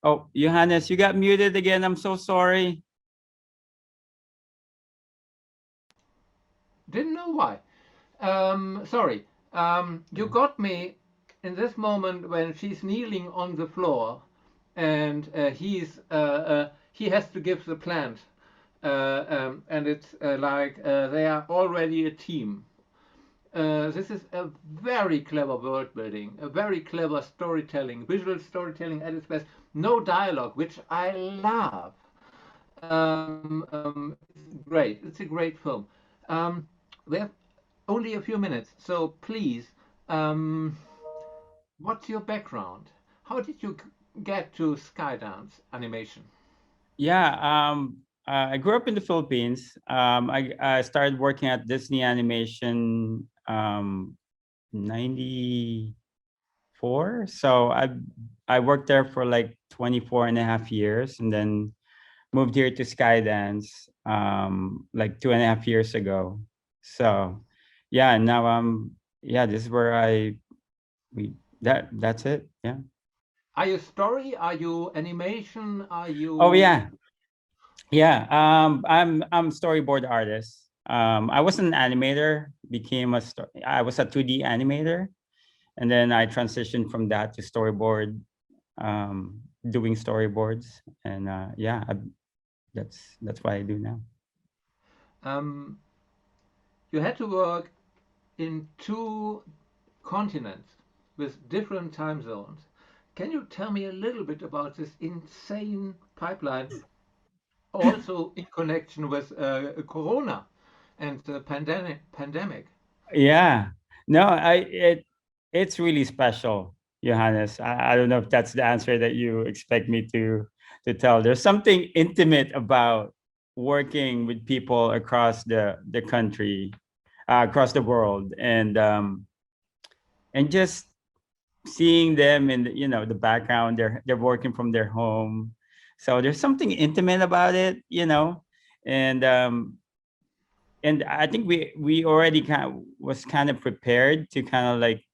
Oh, Johannes, you got muted again. I'm so sorry. Didn't know why. Sorry. You got me in this moment when she's kneeling on the floor, and he has to give the plant, and it's like they are already a team. This is a very clever world building, a very clever storytelling, visual storytelling at its best. No dialogue, which I love. It's great. It's a great film. We have only a few minutes, so please, um, what's your background? How did you get to Skydance animation? Yeah, I grew up in the Philippines. I started working at Disney Animation 94. So I worked there for like 24 and a half years, and then moved here to Skydance like 2.5 years ago. So yeah, now yeah, this is where we that's it. Yeah. Are you story? Are you animation? Are Oh you? yeah. Yeah, I'm storyboard artist. I was an animator, I was a 2D animator, and then I transitioned from that to storyboard, doing storyboards, and yeah, that's what I do now. Um, you had to work in two continents with different time zones. Can you tell me a little bit about this insane pipeline, also in connection with Corona and the pandemic? Yeah, no, it's really special, Johannes. I don't know if that's the answer that you expect me to tell. There's something intimate about working with people across the country, across the world, and just seeing them in the background. They're working from their home, so there's something intimate about it, and I think we already kind of prepared to kind of like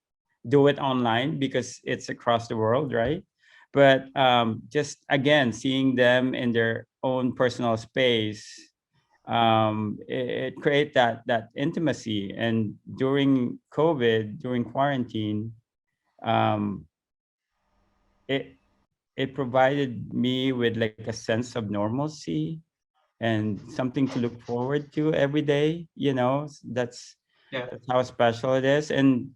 do it online because it's across the world, right? But just again, seeing them in their own personal space, it create that intimacy. And during COVID, during quarantine, um, it it provided me with like a sense of normalcy and something to look forward to every day. Yeah. That's how special it is. And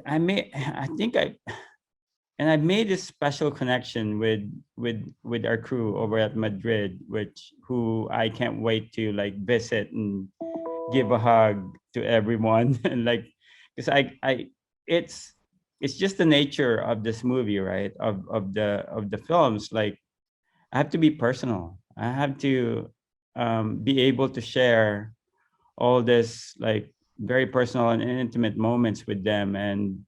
I think I made this special connection with our crew over at Madrid, which who I can't wait to like visit and give a hug to everyone. And like, because I it's it's just the nature of this movie, right? Of the films. Like, I have to be personal. I have to be able to share all this like very personal and intimate moments with them. And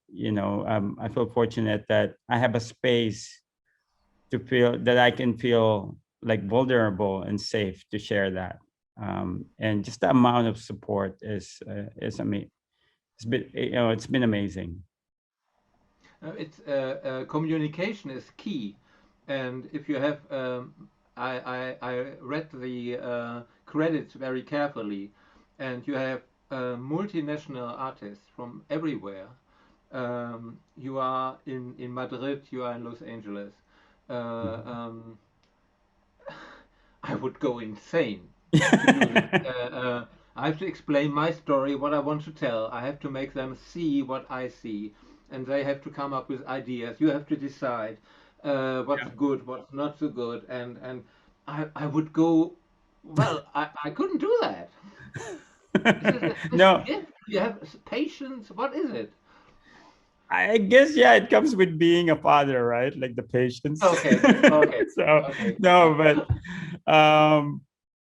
I feel fortunate that I have a space to feel that I can feel like vulnerable and safe to share that. And just the amount of support is amazing. It's been amazing. It's communication is key, and if you have, I read the credits very carefully, and you have multinational artists from everywhere. You are in Madrid, you are in Los Angeles. Uh, Mhm. um, I would go insane to do this. I have to explain my story, what I want to tell. I have to make them see what I see, and they have to come up with ideas. You have to decide what's good, what's not so good, and I would go. Well, I couldn't do that. Is it a special No, gift? You have patience. What is it? I guess, yeah, it comes with being a father, right? Like the patience. Okay, okay, So okay. no, but um,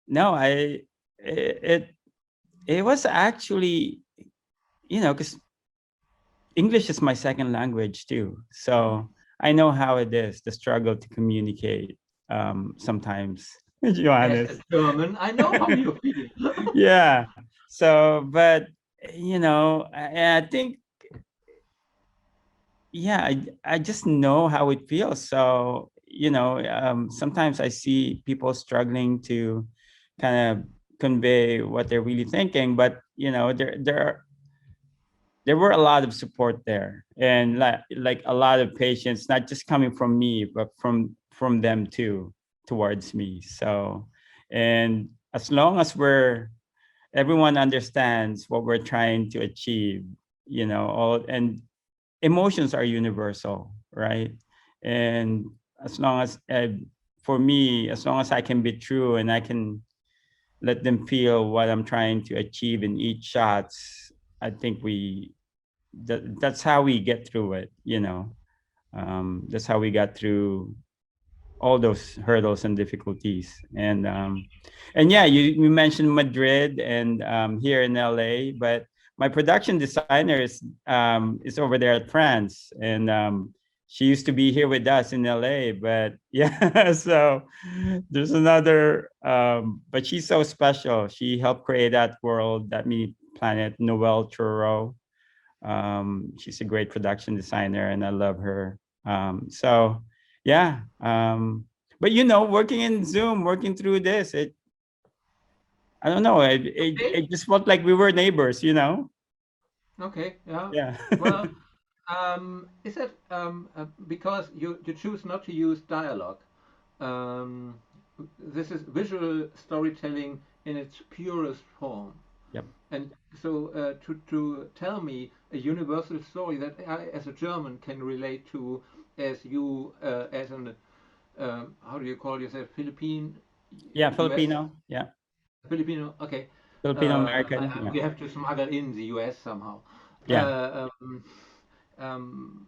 no, it it was actually, because English is my second language too. So I know how it is, the struggle to communicate sometimes, As Johannes. a German, I know how you feel. Yeah. So, but I think, yeah, I just know how it feels. So sometimes I see people struggling to kind of convey what they're really thinking, but there were a lot of support there, and like a lot of patience, not just coming from me, but from them too, towards me. So, and as long as everyone understands what we're trying to achieve, all, and emotions are universal, right? And as long as for me, as long as I can be true and I can let them feel what I'm trying to achieve in each shots, I think that's how we get through it. That's how we got through all those hurdles and difficulties. And yeah, you mentioned Madrid and here in LA, but my production designer is over there at France, and she used to be here with us in LA. But yeah, so there's another. But she's so special. She helped create that world, that mini planet, Noelle Churro. She's a great production designer, and I love her. So yeah. But working in Zoom, working through this, I don't know, Okay. it just felt like we were neighbors. Okay. Yeah. Yeah. Well, is it because you choose not to use dialogue? Um, this is visual storytelling in its purest form. Yep. And so to tell me a universal story that I, as a German, can relate to, as you, as an, how do you call yourself, Philippine, Yeah, US, Filipino. Yeah. Filipino? Okay. Filipino American. I, Yeah. we have to smuggle in the US somehow. Yeah. Um,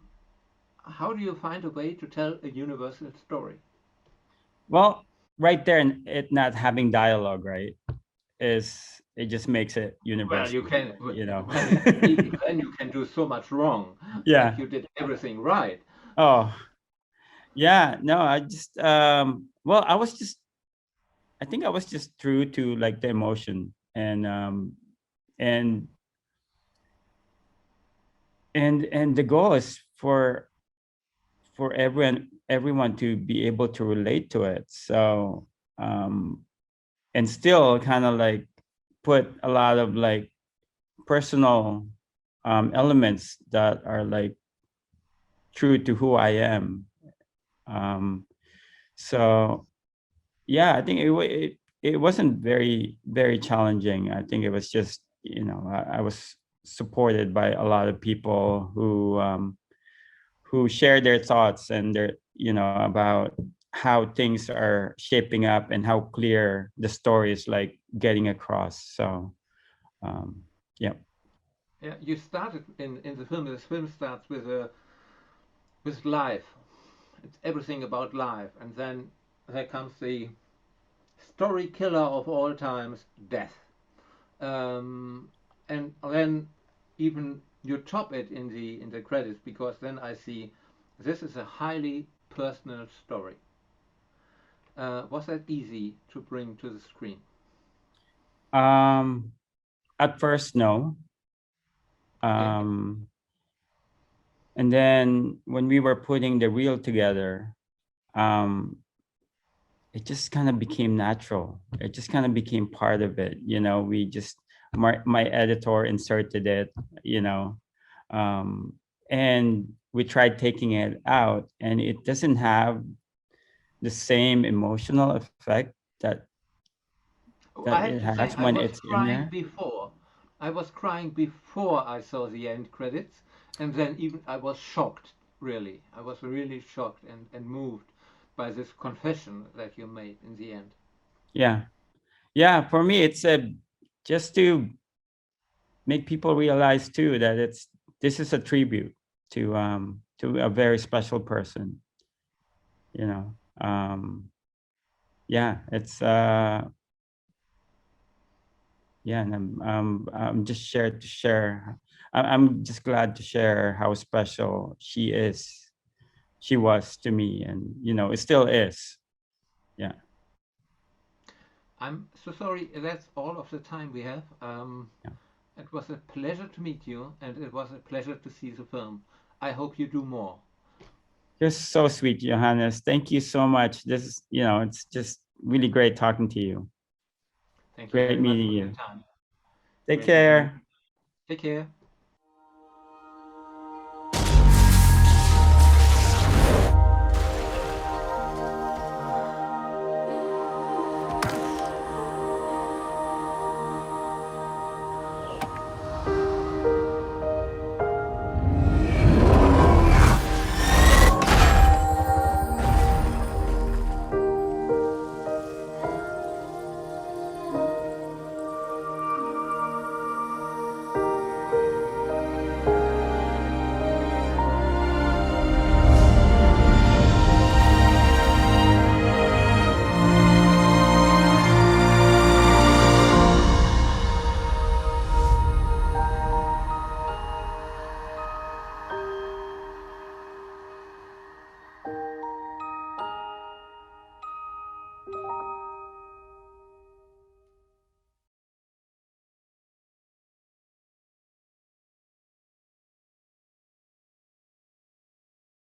how do you find a way to tell a universal story? Well, right there, and it not having dialogue, right, is it just makes it Well, you universal, can, you know. then even then you can do so much wrong if Yeah. you did everything right. Oh, yeah. No, well, I think I was just true to like the emotion, and and the goal is for everyone to be able to relate to it. So um and still kind of like put a lot of like personal elements that are like true to who I am. um so yeah, I think it wasn't very challenging. I think it was just, I was supported by a lot of people who share their thoughts and their, about how things are shaping up and how clear the story is like getting across. So yeah. Yeah, you started in the film. This film starts with life. It's everything about life, and then there comes the story killer of all times, death. Um, and then even you top it in the credits, because then I see this is a highly personal story. Was that easy to bring to the screen? um at first, no. Okay. um and then when we were putting the reel together, um it just kind of became natural. It just kind of became part of it. We just, my editor inserted it, you know, um, and we tried taking it out, and it doesn't have the same emotional effect that I it have to say, has when it's in there. I was crying before I saw the end credits, and then even I was shocked, really. I was really shocked and moved by this confession that you made in the end. Yeah, yeah. For me, it's a just to make people realize too that this is a tribute to a very special person. You know, yeah, it's yeah, and I'm just shared to share. I'm just glad to share how special she was to me, and it still is. Yeah. I'm so sorry, that's all of the time we have. Yeah. It was a pleasure to meet you, and it was a pleasure to see the film. I hope you do more. You're so sweet, Johannes. Thank you so much. This is, it's just really great talking to you. Thank you Great very much meeting for you. your time. Take Great meeting you. care. Take care.